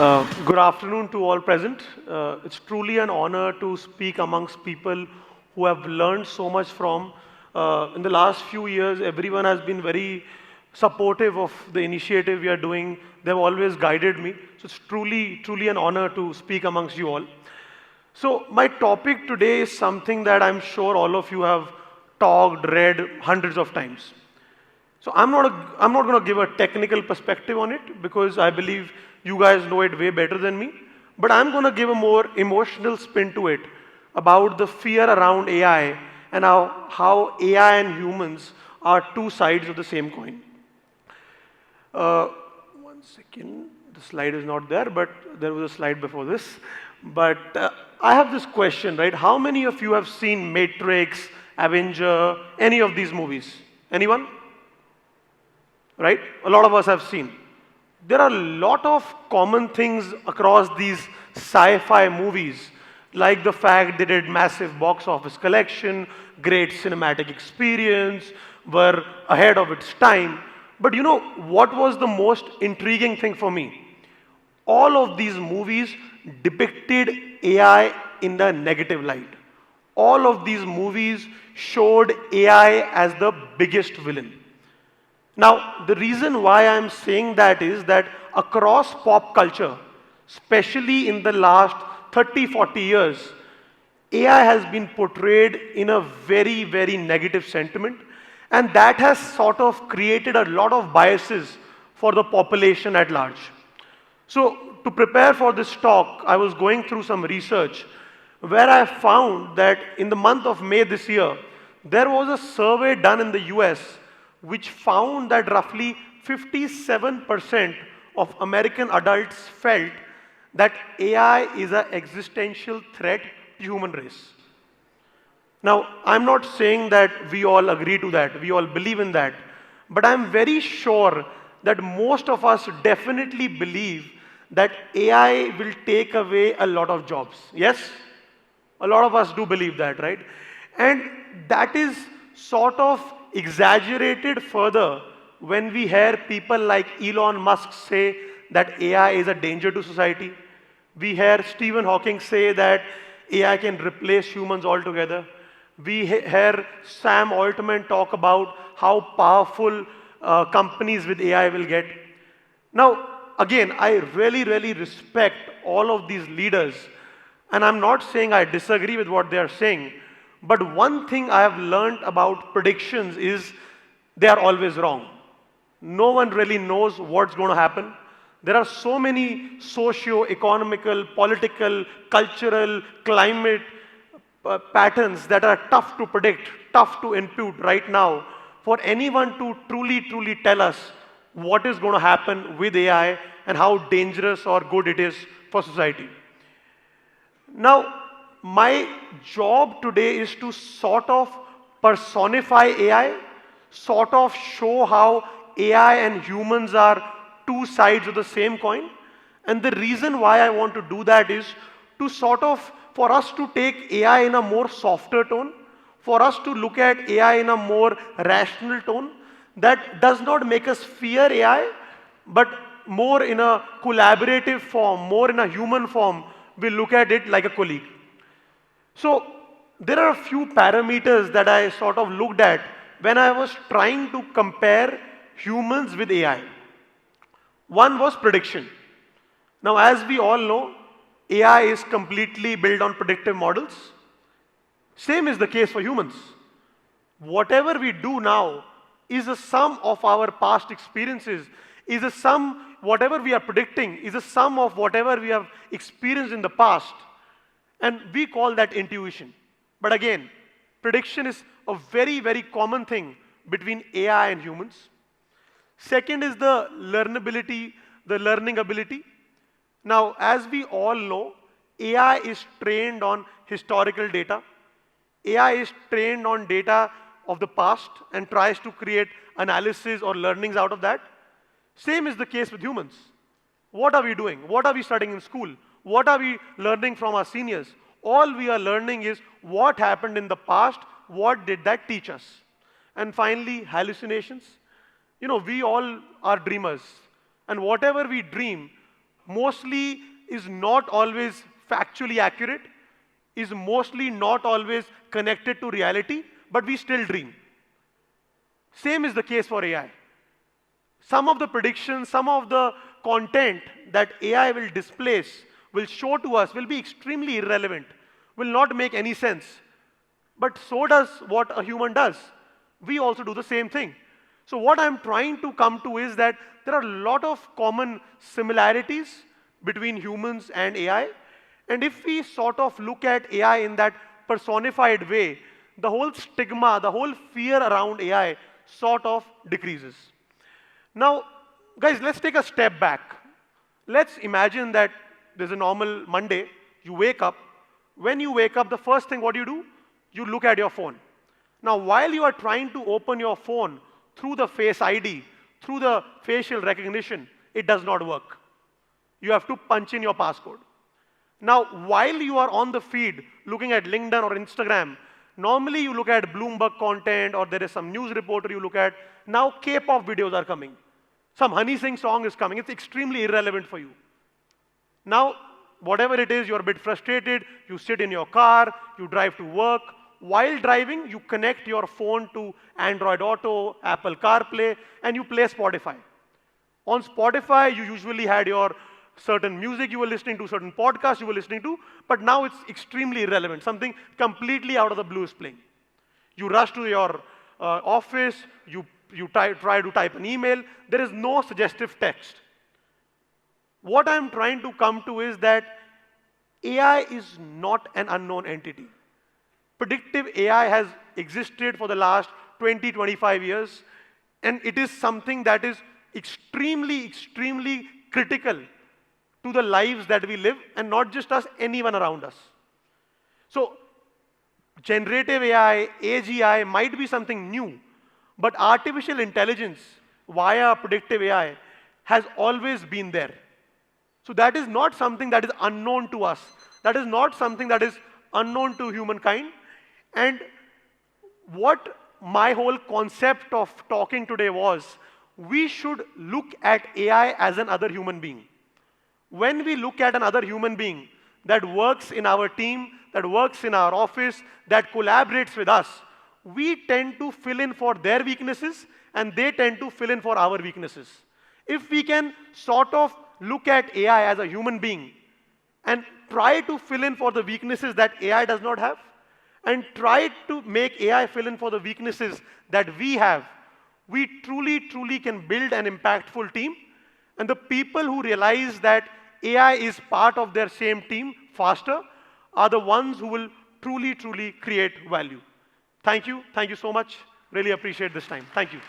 Good afternoon to all present. It's truly an honor to speak amongst people who have learned so much from. In the last few years, everyone has been very supportive of the initiative we are doing. They've always guided me. So it's truly an honor to speak amongst you all. So my topic today is something that I'm sure all of you have talked, read hundreds of times. So I'm not going to give a technical perspective on it because I believe you guys know it way better than me. But I'm going to give a more emotional spin to it about the fear around AI and how AI and humans are two sides of the same coin. One second, the slide is not there, but there was a slide before this. But I have this question, right? How many of you have seen Matrix, Avenger, any of these movies? Anyone? Right? A lot of us have seen. There are a lot of common things across these sci-fi movies, like the fact they did massive box office collection, great cinematic experience, were ahead of its time. But you know, what was the most intriguing thing for me? All of these movies depicted AI in the negative light. All of these movies showed AI as the biggest villain. Now, the reason why I'm saying that is that across pop culture, especially in the last 30, 40 years, AI has been portrayed in a very negative sentiment, and that has sort of created a lot of biases for the population at large. So, to prepare for this talk, I was going through some research where I found that in the month of May this year, there was a survey done in the US which found that roughly 57% of American adults felt that AI is an existential threat to human race. Now, I'm not saying that we all agree to that, we all believe in that, but I'm very sure that most of us definitely believe that AI will take away a lot of jobs. Yes? A lot of us do believe that, right? And that is sort of exaggerated further when we hear people like Elon Musk say that AI is a danger to society. We hear Stephen Hawking say that AI can replace humans altogether. We hear Sam Altman talk about how powerful companies with AI will get. Now, again, I really respect all of these leaders, and I'm not saying I disagree with what they are saying. But one thing I have learned about predictions is they are always wrong. No one really knows what's going to happen. There are so many socio-economical, political, cultural, climate patterns that are tough to predict, tough to impute right now for anyone to truly tell us what is going to happen with AI and how dangerous or good it is for society. Now, my job today is to sort of personify AI, sort of show how AI and humans are two sides of the same coin. And the reason why I want to do that is to sort of, for us to take AI in a more softer tone, for us to look at AI in a more rational tone, that does not make us fear AI, but more in a collaborative form, more in a human form, we look at it like a colleague. So there are a few parameters that I sort of looked at when I was trying to compare humans with AI. One was prediction. Now, as we all know, AI is completely built on predictive models. Same is the case for humans. Whatever we do now is a sum of our past experiences, is a sum, whatever we are predicting is a sum of whatever we have experienced in the past. And we call that intuition. But again, prediction is a very common thing between AI and humans. Second is the learnability, the learning ability. Now, as we all know, AI is trained on historical data. AI is trained on data of the past and tries to create analysis or learnings out of that. Same is the case with humans. What are we doing? What are we studying in school? What are we learning from our seniors? All we are learning is what happened in the past, what did that teach us? And finally, hallucinations. You know, we all are dreamers. And whatever we dream, mostly is not always factually accurate, is mostly not always connected to reality, but we still dream. Same is the case for AI. Some of the predictions, some of the content that AI will displace, will show to us, will be extremely irrelevant, will not make any sense. But so does what a human does. We also do the same thing. So what I'm trying to come to is that there are a lot of common similarities between humans and AI. And if we sort of look at AI in that personified way, the whole stigma, the whole fear around AI sort of decreases. Now, guys, let's take a step back. Let's imagine that there's a normal Monday. You wake up. When you wake up, the first thing what do? You look at your phone. Now, while you are trying to open your phone through the Face ID, through the facial recognition, it does not work. You have to punch in your passcode. Now, while you are on the feed looking at LinkedIn or Instagram, normally you look at Bloomberg content or there is some news reporter you look at. Now K-pop videos are coming. Some Honey Singh song is coming. It's extremely irrelevant for you. Now, whatever it is, you're a bit frustrated. You sit in your car, you drive to work. While driving, you connect your phone to Android Auto, Apple CarPlay, and you play Spotify. On Spotify, you usually had your certain music you were listening to, certain podcasts you were listening to, but now it's extremely irrelevant. Something completely out of the blue is playing. You rush to your office, you try to type an email. There is no suggestive text. What I'm trying to come to is that AI is not an unknown entity. Predictive AI has existed for the last 20, 25 years, and it is something that is extremely, extremely critical to the lives that we live, and not just us, anyone around us. So, generative AI, AGI might be something new, but artificial intelligence via predictive AI has always been there. So that is not something that is unknown to us. That is not something that is unknown to humankind. And what my whole concept of talking today was, we should look at AI as another human being. When we look at another human being that works in our team, that works in our office, that collaborates with us, we tend to fill in for their weaknesses and they tend to fill in for our weaknesses. If we can sort of look at AI as a human being and try to fill in for the weaknesses that AI does not have, and try to make AI fill in for the weaknesses that we have, we truly, truly can build an impactful team. And the people who realize that AI is part of their same team faster are the ones who will truly, truly create value. Thank you. Thank you so much. Really appreciate this time. Thank you.